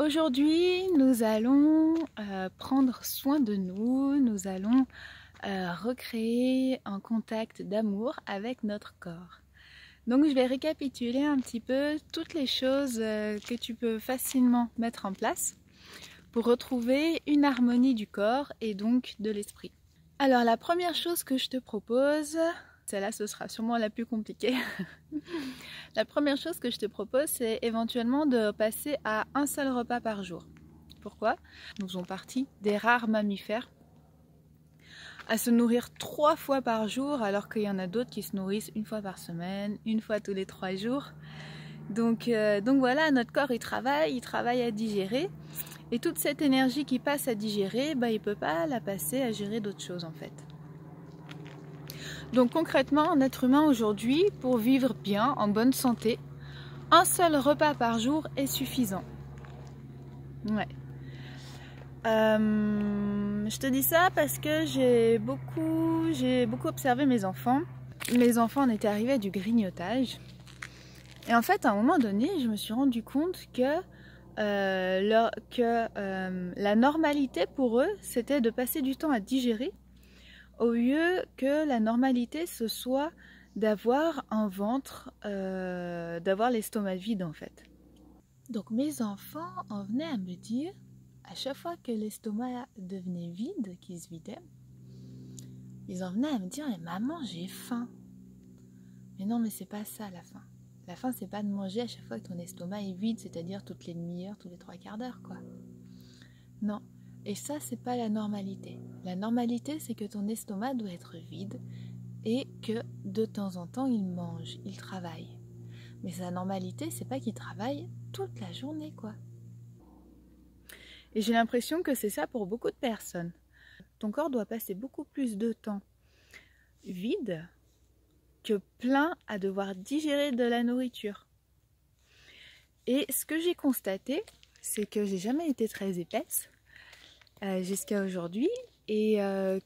Aujourd'hui, nous allons prendre soin de nous, nous allons recréer un contact d'amour avec notre corps. Donc je vais récapituler un petit peu toutes les choses que tu peux facilement mettre en place pour retrouver une harmonie du corps et donc de l'esprit. Alors la première chose que je te propose, celle-là ce sera sûrement la plus compliquée. La première chose que je te propose, c'est éventuellement de passer à un seul repas par jour. Pourquoi? Nous faisons partie des rares mammifères à se nourrir 3 fois par jour, alors qu'il y en a d'autres qui se nourrissent 1 fois par semaine, 1 fois tous les 3 jours. Donc voilà, notre corps il travaille à digérer. Et toute cette énergie qui passe à digérer, il ne peut pas la passer à gérer d'autres choses en fait. Donc concrètement, un être humain aujourd'hui, pour vivre bien, en bonne santé, un seul repas par jour est suffisant. Ouais. Je te dis ça parce que j'ai beaucoup observé mes enfants. Mes enfants en étaient arrivés à du grignotage. Et en fait, à un moment donné, je me suis rendu compte que la normalité pour eux, c'était de passer du temps à digérer, au lieu que la normalité, ce soit d'avoir un ventre, d'avoir l'estomac vide en fait. Donc mes enfants en venaient à me dire, à chaque fois que l'estomac devenait vide, qu'il se vidait, ils en venaient à me dire, mais maman, j'ai faim. Mais non, mais c'est pas ça la faim. La faim, c'est pas de manger à chaque fois que ton estomac est vide, c'est-à-dire toutes les demi-heures, tous les 3/4 d'heure, quoi. Non. Et ça, c'est pas la normalité. La normalité, c'est que ton estomac doit être vide et que de temps en temps, il mange, il travaille. Mais sa normalité, c'est pas qu'il travaille toute la journée, quoi. Et j'ai l'impression que c'est ça pour beaucoup de personnes. Ton corps doit passer beaucoup plus de temps vide que plein à devoir digérer de la nourriture. Et ce que j'ai constaté, c'est que j'ai jamais été très épaisse jusqu'à aujourd'hui et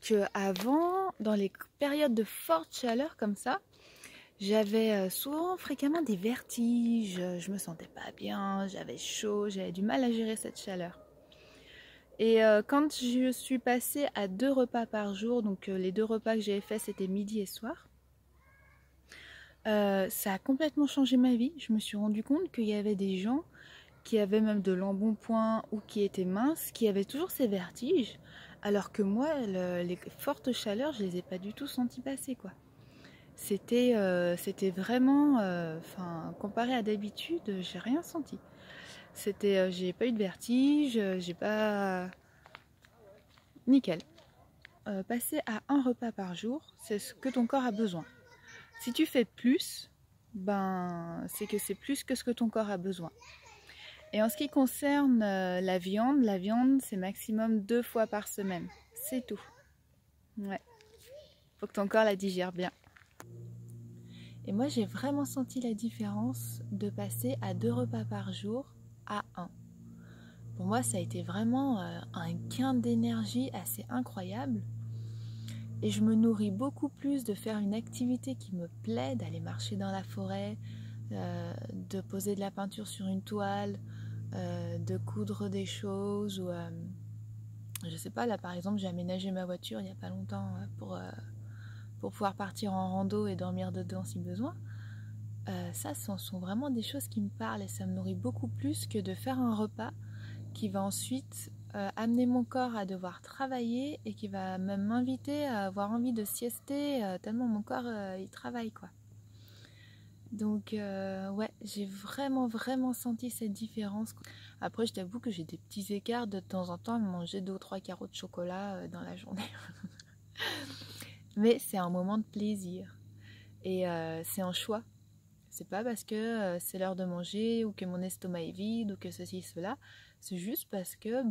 que avant, dans les périodes de forte chaleur comme ça, j'avais fréquemment des vertiges, je me sentais pas bien, j'avais chaud, j'avais du mal à gérer cette chaleur. Et quand je suis passée à 2 repas par jour, donc les 2 repas que j'avais fait c'était midi et soir, ça a complètement changé ma vie. Je me suis rendu compte qu'il y avait des gens qui avaient même de l'embonpoint ou qui étaient minces, qui avaient toujours ces vertiges, alors que moi, les fortes chaleurs, je les ai pas du tout senties passer, quoi. C'était vraiment, comparé à d'habitude, j'ai rien senti. J'ai pas eu de vertige, j'ai pas... Nickel. Passer à un repas par jour, c'est ce que ton corps a besoin. Si tu fais plus, c'est que c'est plus que ce que ton corps a besoin. Et en ce qui concerne la viande c'est maximum 2 fois par semaine. C'est tout. Ouais. Faut que ton corps la digère bien. Et moi j'ai vraiment senti la différence de passer à 2 repas par jour à 1. Pour moi ça a été vraiment un gain d'énergie assez incroyable. Et je me nourris beaucoup plus de faire une activité qui me plaît, d'aller marcher dans la forêt, de poser de la peinture sur une toile, de coudre des choses ou je sais pas, là par exemple j'ai aménagé ma voiture il n'y a pas longtemps pour pouvoir partir en rando et dormir dedans si besoin. Ça ce sont vraiment des choses qui me parlent et ça me nourrit beaucoup plus que de faire un repas qui va ensuite amener mon corps à devoir travailler et qui va même m'inviter à avoir envie de siester tellement mon corps il travaille, quoi. Donc ouais, j'ai vraiment senti cette différence. Après je t'avoue que j'ai des petits écarts de temps en temps à manger 2 ou 3 carreaux de chocolat dans la journée. Mais c'est un moment de plaisir et c'est un choix. C'est pas parce que c'est l'heure de manger ou que mon estomac est vide ou que ceci, cela. C'est juste parce que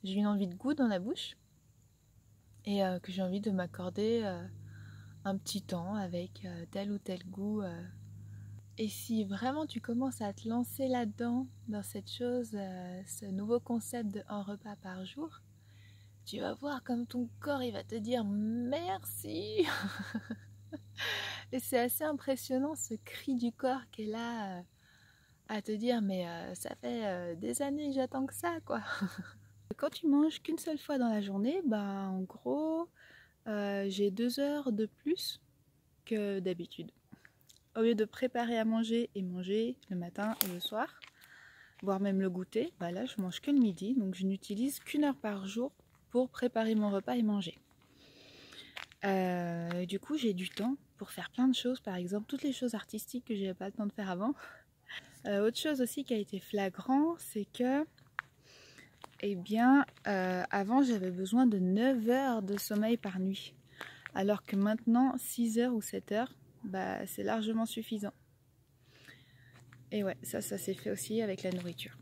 j'ai une envie de goût dans la bouche et que j'ai envie de m'accorder un petit temps avec tel ou tel goût. Et si vraiment tu commences à te lancer là-dedans, dans cette chose, ce nouveau concept de un repas par jour, tu vas voir comme ton corps il va te dire merci. Et c'est assez impressionnant ce cri du corps qui est là. à te dire mais ça fait des années que j'attends que ça quoi. Quand tu manges qu'une seule fois dans la journée, bah en gros j'ai 2 heures de plus que d'habitude. Au lieu de préparer à manger et manger le matin et le soir, voire même le goûter, bah là je mange que le midi, donc je n'utilise qu'1 heure par jour pour préparer mon repas et manger. Du coup j'ai du temps pour faire plein de choses, par exemple toutes les choses artistiques que j'avais pas le temps de faire avant. Autre chose aussi qui a été flagrant, c'est que eh bien avant j'avais besoin de 9 heures de sommeil par nuit, alors que maintenant 6 heures ou 7 heures, bah, c'est largement suffisant. Et ouais, ça s'est fait aussi avec la nourriture.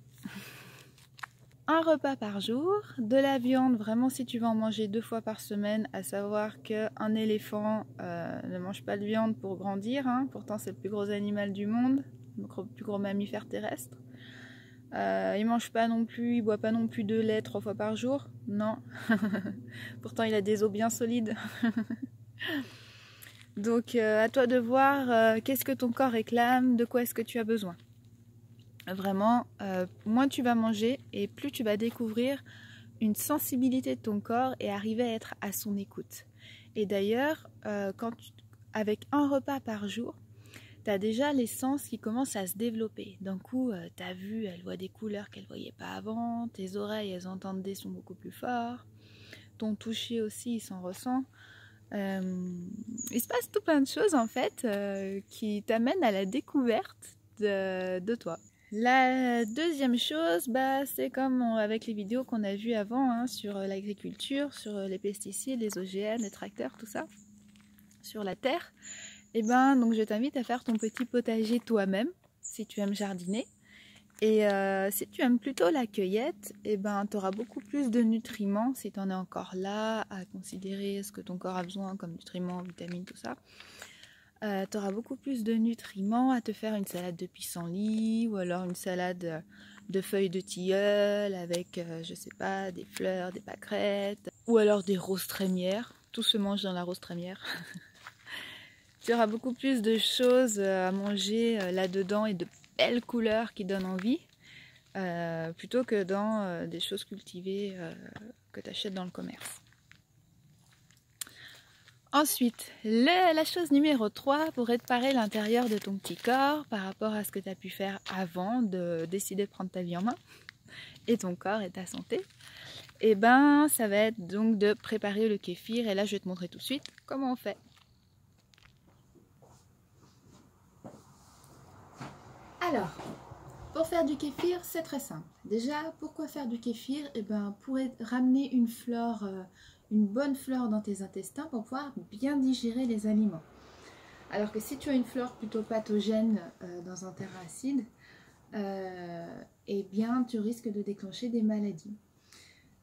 Un repas par jour, de la viande, vraiment si tu vas en manger 2 fois par semaine, à savoir qu'un éléphant ne mange pas de viande pour grandir, hein. Pourtant c'est le plus gros animal du monde, le plus gros mammifère terrestre. Il mange pas non plus, il boit pas non plus de lait 3 fois par jour, non. Pourtant il a des os bien solides. Donc à toi de voir qu'est-ce que ton corps réclame, de quoi est-ce que tu as besoin. Vraiment, moins tu vas manger et plus tu vas découvrir une sensibilité de ton corps et arriver à être à son écoute. Et d'ailleurs, avec un repas par jour, tu as déjà les sens qui commencent à se développer. D'un coup, ta vue, elle voit des couleurs qu'elle ne voyait pas avant, tes oreilles, elles entendent des sons beaucoup plus forts, ton toucher aussi, il s'en ressent. Il se passe tout plein de choses en fait qui t'amènent à la découverte de toi. La deuxième chose, bah, c'est comme avec les vidéos qu'on a vues avant hein, sur l'agriculture, sur les pesticides, les OGM, les tracteurs, tout ça, sur la terre. Et ben, donc je t'invite à faire ton petit potager toi-même, si tu aimes jardiner. Et si tu aimes plutôt la cueillette, et ben, tu auras beaucoup plus de nutriments, si tu en es encore là, à considérer ce que ton corps a besoin comme nutriments, vitamines, tout ça. Tu auras beaucoup plus de nutriments à te faire une salade de pissenlit ou alors une salade de feuilles de tilleul avec, je sais pas, des fleurs, des pâquerettes ou alors des roses trémières. Tout se mange dans la rose trémière. Tu auras beaucoup plus de choses à manger là-dedans et de belles couleurs qui donnent envie plutôt que dans des choses cultivées que tu achètes dans le commerce. Ensuite, la chose numéro 3 pour réparer l'intérieur de ton petit corps par rapport à ce que tu as pu faire avant de décider de prendre ta vie en main et ton corps et ta santé, et ben ça va être donc de préparer le kéfir et là je vais te montrer tout de suite comment on fait. Alors, pour faire du kéfir, c'est très simple. Déjà, pourquoi faire du kéfir? Et ben pour ramener une flore, une bonne flore dans tes intestins pour pouvoir bien digérer les aliments. Alors que si tu as une flore plutôt pathogène dans un terrain acide, eh bien tu risques de déclencher des maladies.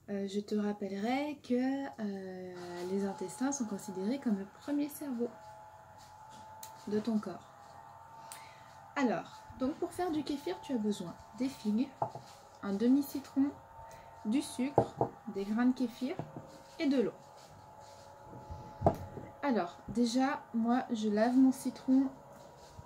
Je te rappellerai que les intestins sont considérés comme le premier cerveau de ton corps. Alors, donc pour faire du kéfir, tu as besoin des figues, un demi-citron, du sucre, des grains de kéfir et de l'eau. Alors, déjà, moi, je lave mon citron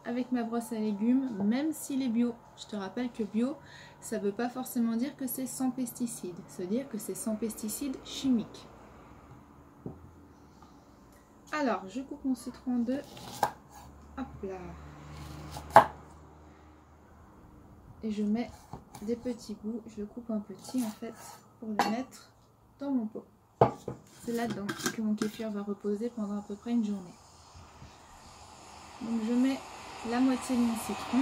avec ma brosse à légumes, même s'il est bio. Je te rappelle que bio, ça ne veut pas forcément dire que c'est sans pesticides. Ça veut dire que c'est sans pesticides chimiques. Alors, je coupe mon citron en deux. Hop là. Et je mets des petits bouts. Je le coupe en petits, en fait, pour le mettre dans mon pot. C'est là-dedans que mon kéfir va reposer pendant à peu près une journée. Donc je mets la moitié de mon citron.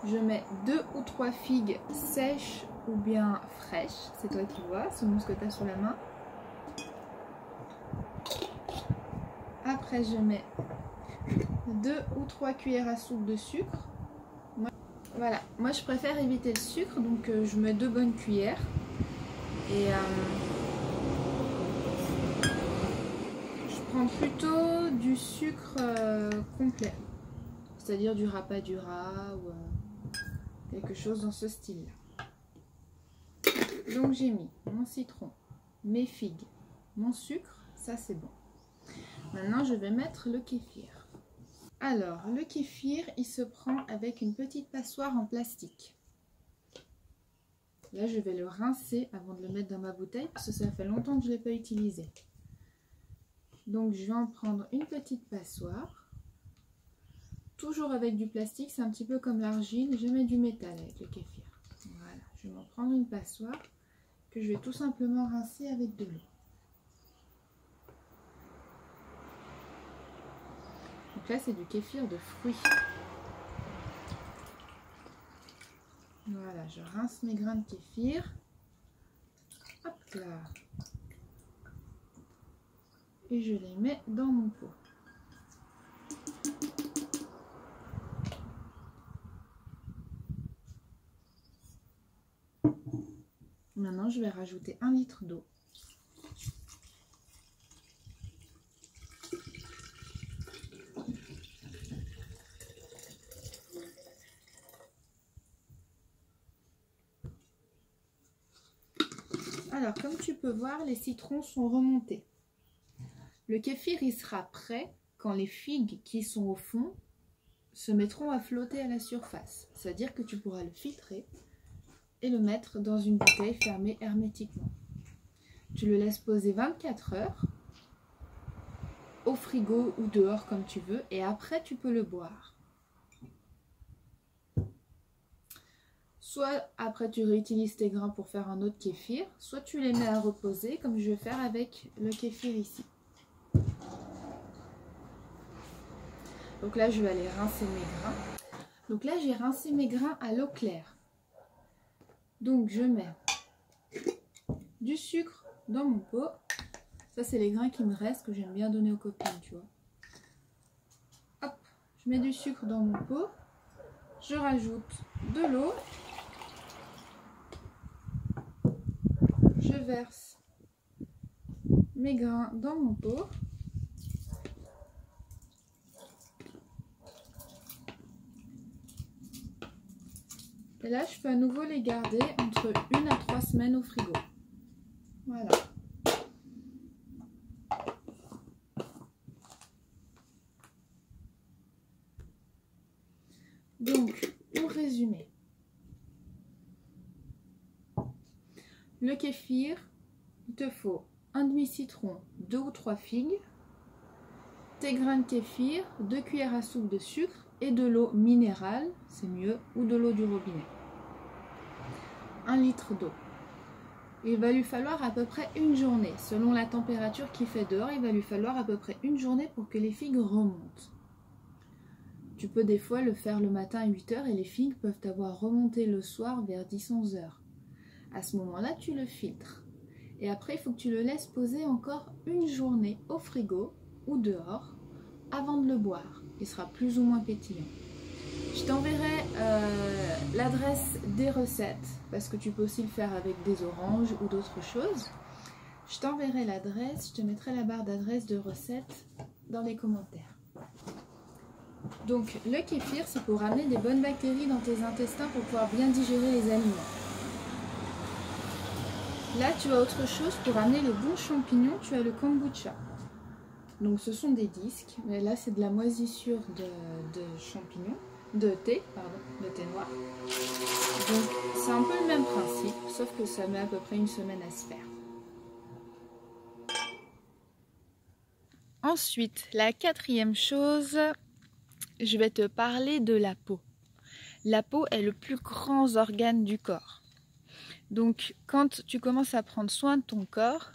Je mets 2 ou 3 figues sèches ou bien fraîches. C'est toi qui vois, selon ce que tu as sur la main. Après je mets 2 ou 3 cuillères à soupe de sucre. Voilà, moi je préfère éviter le sucre, donc je mets 2 bonnes cuillères. Et je prends plutôt du sucre complet, c'est-à-dire du rapadura ou quelque chose dans ce style-là. Donc j'ai mis mon citron, mes figues, mon sucre, ça c'est bon. Maintenant je vais mettre le kéfir. Alors le kéfir il se prend avec une petite passoire en plastique. Là je vais le rincer avant de le mettre dans ma bouteille parce que ça fait longtemps que je ne l'ai pas utilisé. Donc je vais en prendre une petite passoire. Toujours avec du plastique, c'est un petit peu comme l'argile, je mets du métal avec le kéfir. Voilà, je vais m'en prendre une passoire que je vais tout simplement rincer avec de l'eau. Donc là c'est du kéfir de fruits. Voilà, je rince mes grains de kéfir. Hop là. Et je les mets dans mon pot. Maintenant, je vais rajouter 1 litre d'eau. Alors, comme tu peux voir, les citrons sont remontés. Le kéfir, il sera prêt quand les figues qui sont au fond se mettront à flotter à la surface. C'est-à-dire que tu pourras le filtrer et le mettre dans une bouteille fermée hermétiquement. Tu le laisses poser 24 heures au frigo ou dehors comme tu veux et après tu peux le boire. Soit après tu réutilises tes grains pour faire un autre kéfir, soit tu les mets à reposer comme je vais faire avec le kéfir ici. Donc là je vais aller rincer mes grains. Donc là j'ai rincé mes grains à l'eau claire. Donc je mets du sucre dans mon pot. Ça c'est les grains qui me restent que j'aime bien donner aux copines, tu vois. Hop, je mets du sucre dans mon pot. Je rajoute de l'eau. Je verse mes grains dans mon pot. Et là, je peux à nouveau les garder entre 1 à 3 semaines au frigo. Voilà. Donc, pour résumer, le kéfir, il te faut un demi-citron, 2 ou 3 figues, tes grains de kéfir, 2 cuillères à soupe de sucre et de l'eau minérale, c'est mieux, ou de l'eau du robinet. 1 litre d'eau. Il va lui falloir à peu près une journée. Selon la température qu'il fait dehors, il va lui falloir à peu près une journée pour que les figues remontent. Tu peux des fois le faire le matin à 8 h et les figues peuvent avoir remonté le soir vers 10-11 h. À ce moment-là, tu le filtres. Et après, il faut que tu le laisses poser encore une journée au frigo ou dehors avant de le boire. Il sera plus ou moins pétillant. Je t'enverrai l'adresse des recettes parce que tu peux aussi le faire avec des oranges ou d'autres choses. Je t'enverrai l'adresse, je te mettrai la barre d'adresse de recettes dans les commentaires. Donc le kéfir, c'est pour ramener des bonnes bactéries dans tes intestins pour pouvoir bien digérer les aliments. Là, tu as autre chose pour ramener le bon champignon, tu as le kombucha. Donc ce sont des disques, mais là c'est de la moisissure de champignons, de thé noir. Donc c'est un peu le même principe, sauf que ça met à peu près une semaine à se faire. Ensuite, la quatrième chose, je vais te parler de la peau. La peau est le plus grand organe du corps. Donc quand tu commences à prendre soin de ton corps,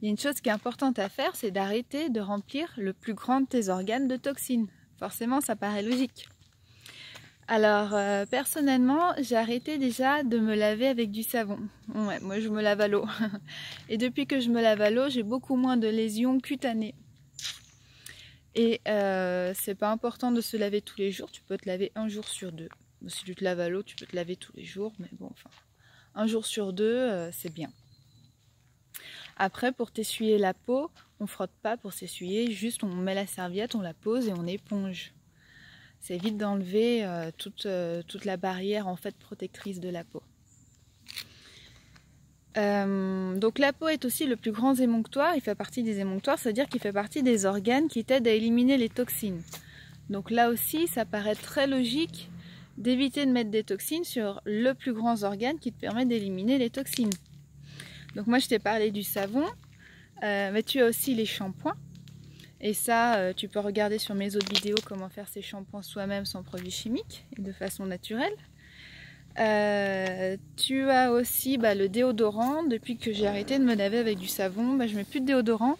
il y a une chose qui est importante à faire, c'est d'arrêter de remplir le plus grand de tes organes de toxines. Forcément, ça paraît logique. Alors, personnellement, j'ai arrêté déjà de me laver avec du savon. Ouais, moi, je me lave à l'eau. Et depuis que je me lave à l'eau, j'ai beaucoup moins de lésions cutanées. Et c'est pas important de se laver tous les jours. Tu peux te laver 1 jour sur 2. Si tu te laves à l'eau, tu peux te laver tous les jours. Mais bon, enfin, 1 jour sur 2, c'est bien. Après, pour t'essuyer la peau, on frotte pas pour s'essuyer, juste on met la serviette, on la pose et on éponge. Ça évite d'enlever toute la barrière en fait protectrice de la peau. Donc la peau est aussi le plus grand émonctoire, il fait partie des émonctoires, c'est-à-dire qu'il fait partie des organes qui t'aident à éliminer les toxines. Donc là aussi, ça paraît très logique d'éviter de mettre des toxines sur le plus grand organe qui te permet d'éliminer les toxines. Donc moi je t'ai parlé du savon, mais tu as aussi les shampoings. Et ça, tu peux regarder sur mes autres vidéos comment faire ces shampoings soi-même sans produits chimiques et de façon naturelle. Tu as aussi le déodorant. Depuis que j'ai arrêté de me laver avec du savon, je mets plus de déodorant.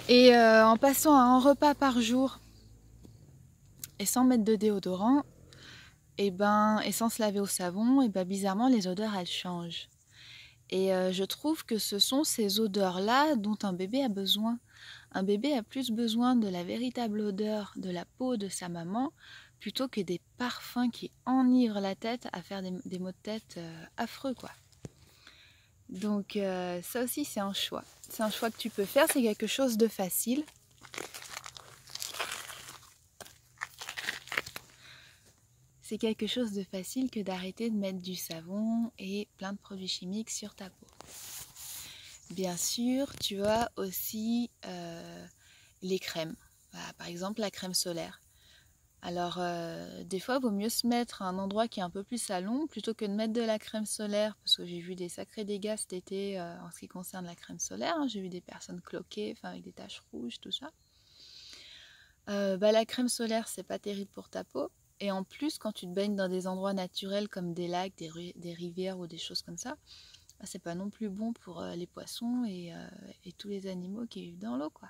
Et en passant à un repas par jour et sans mettre de déodorant, et sans se laver au savon, bizarrement les odeurs elles changent. Et je trouve que ce sont ces odeurs-là dont un bébé a besoin. Un bébé a plus besoin de la véritable odeur de la peau de sa maman plutôt que des parfums qui enivrent la tête à faire des maux de tête affreux, quoi. Donc ça aussi c'est un choix. C'est un choix que tu peux faire, c'est quelque chose de facile. C'est quelque chose de facile que d'arrêter de mettre du savon et plein de produits chimiques sur ta peau. Bien sûr, tu as aussi les crèmes. Voilà, par exemple, la crème solaire. Alors, des fois, il vaut mieux se mettre à un endroit qui est un peu plus salon plutôt que de mettre de la crème solaire. Parce que j'ai vu des sacrés dégâts cet été en ce qui concerne la crème solaire. J'ai vu des personnes cloquées, avec des taches rouges, tout ça. La crème solaire, c'est pas terrible pour ta peau. Et en plus, quand tu te baignes dans des endroits naturels comme des lacs, des rivières ou des choses comme ça, c'est pas non plus bon pour les poissons et tous les animaux qui vivent dans l'eau, quoi.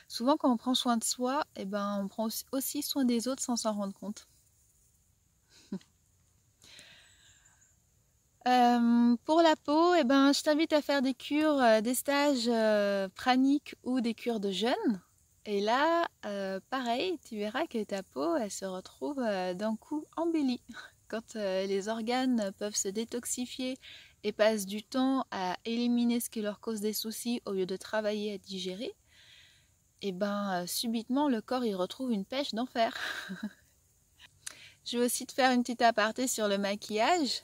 Souvent, quand on prend soin de soi, on prend aussi soin des autres sans s'en rendre compte. Pour la peau, je t'invite à faire des cures, des stages praniques ou des cures de jeûne. Et là, pareil, tu verras que ta peau, elle se retrouve d'un coup embellie. Quand les organes peuvent se détoxifier et passent du temps à éliminer ce qui leur cause des soucis au lieu de travailler à digérer, subitement le corps il retrouve une pêche d'enfer. Je vais aussi te faire une petite aparté sur le maquillage.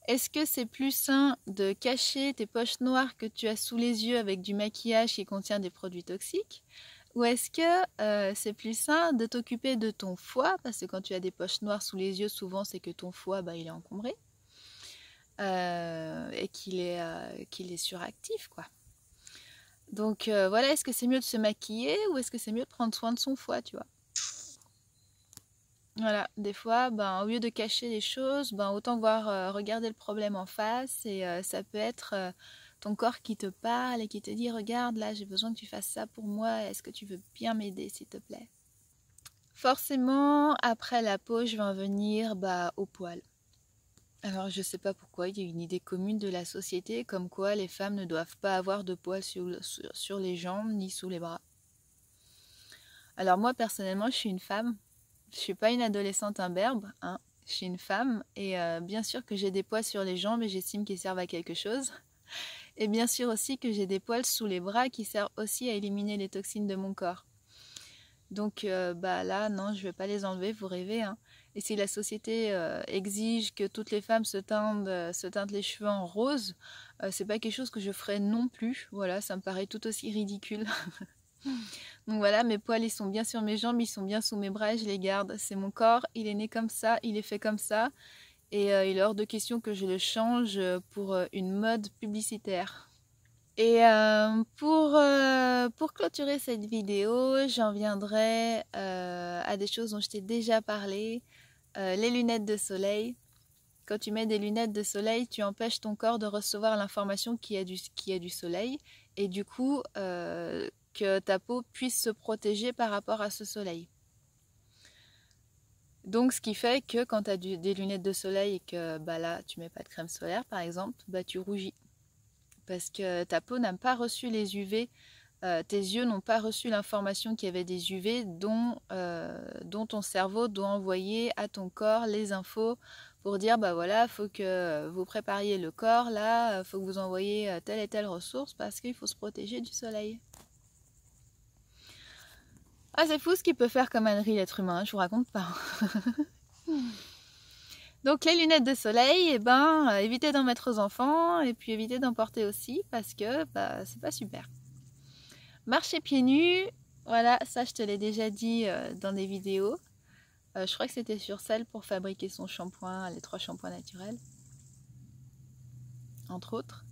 Est-ce que c'est plus sain de cacher tes poches noires que tu as sous les yeux avec du maquillage qui contient des produits toxiques? Ou est-ce que c'est plus sain de t'occuper de ton foie? Parce que quand tu as des poches noires sous les yeux, souvent c'est que ton foie il est encombré et qu'il est suractif, quoi. Donc voilà, est-ce que c'est mieux de se maquiller ou est-ce que c'est mieux de prendre soin de son foie, tu vois? Voilà, des fois, au lieu de cacher les choses, autant voir, regarder le problème en face et ça peut être ton corps qui te parle et qui te dit « Regarde, là, j'ai besoin que tu fasses ça pour moi, est-ce que tu veux bien m'aider, s'il te plaît ?» Forcément, après la peau, je vais en venir aux poils. Alors, je sais pas pourquoi, il y a une idée commune de la société comme quoi les femmes ne doivent pas avoir de poils sur les jambes ni sous les bras. Alors moi, personnellement, je suis une femme. Je suis pas une adolescente imberbe, hein. Je suis une femme et bien sûr que j'ai des poils sur les jambes et j'estime qu'ils servent à quelque chose. Et bien sûr aussi que j'ai des poils sous les bras qui servent aussi à éliminer les toxines de mon corps. Donc là, non, je vais pas les enlever, vous rêvez, hein. Et si la société exige que toutes les femmes se teintent les cheveux en rose, c'est pas quelque chose que je ferai non plus. Voilà, ça me paraît tout aussi ridicule. Donc voilà, mes poils ils sont bien sur mes jambes, ils sont bien sous mes bras et je les garde. C'est mon corps, il est né comme ça, il est fait comme ça. Et il est hors de question que je le change pour une mode publicitaire. Et pour clôturer cette vidéo, j'en viendrai à des choses dont je t'ai déjà parlé. Les lunettes de soleil. Quand tu mets des lunettes de soleil, tu empêches ton corps de recevoir l'information qu'il y a du soleil. Et du coup, que ta peau puisse se protéger par rapport à ce soleil. Donc ce qui fait que quand tu as des lunettes de soleil et que là tu mets pas de crème solaire par exemple, tu rougis. Parce que ta peau n'a pas reçu les UV, tes yeux n'ont pas reçu l'information qu'il y avait des UV dont ton cerveau doit envoyer à ton corps les infos pour dire voilà, faut que vous prépariez le corps, là, faut que vous envoyiez telle et telle ressource parce qu'il faut se protéger du soleil. Ah, c'est fou ce qu'il peut faire comme ânerie l'être humain, je vous raconte pas. Donc les lunettes de soleil, eh ben, évitez d'en mettre aux enfants et puis évitez d'en porter aussi parce que bah, c'est pas super. Marcher pieds nus, voilà, ça je te l'ai déjà dit dans des vidéos. Je crois que c'était sur celle pour fabriquer son shampoing, les 3 shampoings naturels, entre autres.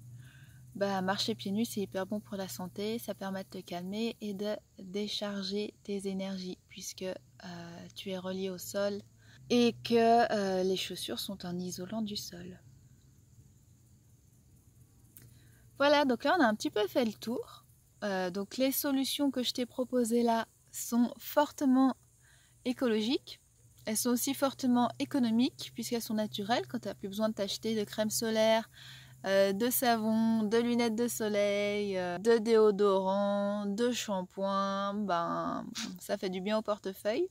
Bah, marcher pieds nus, c'est hyper bon pour la santé, ça permet de te calmer et de décharger tes énergies puisque tu es relié au sol et que les chaussures sont un isolant du sol. Voilà, donc là on a un petit peu fait le tour. Donc les solutions que je t'ai proposées là sont fortement écologiques. Elles sont aussi fortement économiques puisqu'elles sont naturelles quand tu n'as plus besoin de t'acheter de crème solaire, de savon, de lunettes de soleil, de déodorant, de shampoing, ben, ça fait du bien au portefeuille.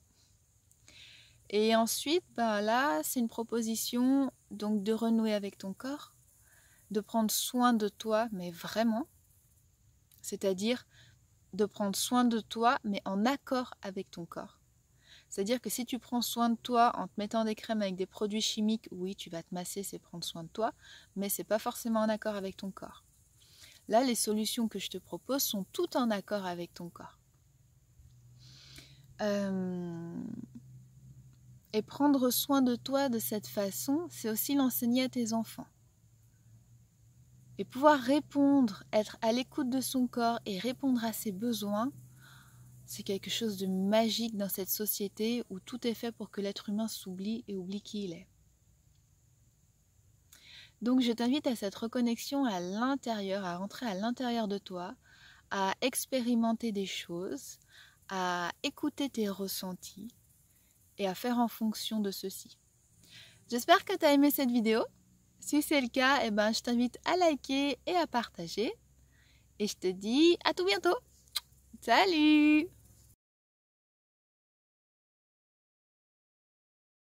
Et ensuite, ben là, c'est une proposition donc de renouer avec ton corps, de prendre soin de toi, mais vraiment, c'est-à-dire de prendre soin de toi, mais en accord avec ton corps. C'est-à-dire que si tu prends soin de toi en te mettant des crèmes avec des produits chimiques, oui, tu vas te masser, c'est prendre soin de toi, mais ce n'est pas forcément en accord avec ton corps. Là, les solutions que je te propose sont toutes en accord avec ton corps. Et prendre soin de toi de cette façon, c'est aussi l'enseigner à tes enfants. Et pouvoir répondre, être à l'écoute de son corps et répondre à ses besoins, c'est quelque chose de magique dans cette société où tout est fait pour que l'être humain s'oublie et oublie qui il est. Donc je t'invite à cette reconnexion à l'intérieur, à rentrer à l'intérieur de toi, à expérimenter des choses, à écouter tes ressentis et à faire en fonction de ceci. J'espère que tu as aimé cette vidéo. Si c'est le cas, eh ben, je t'invite à liker et à partager. Et je te dis à tout bientôt. Salut!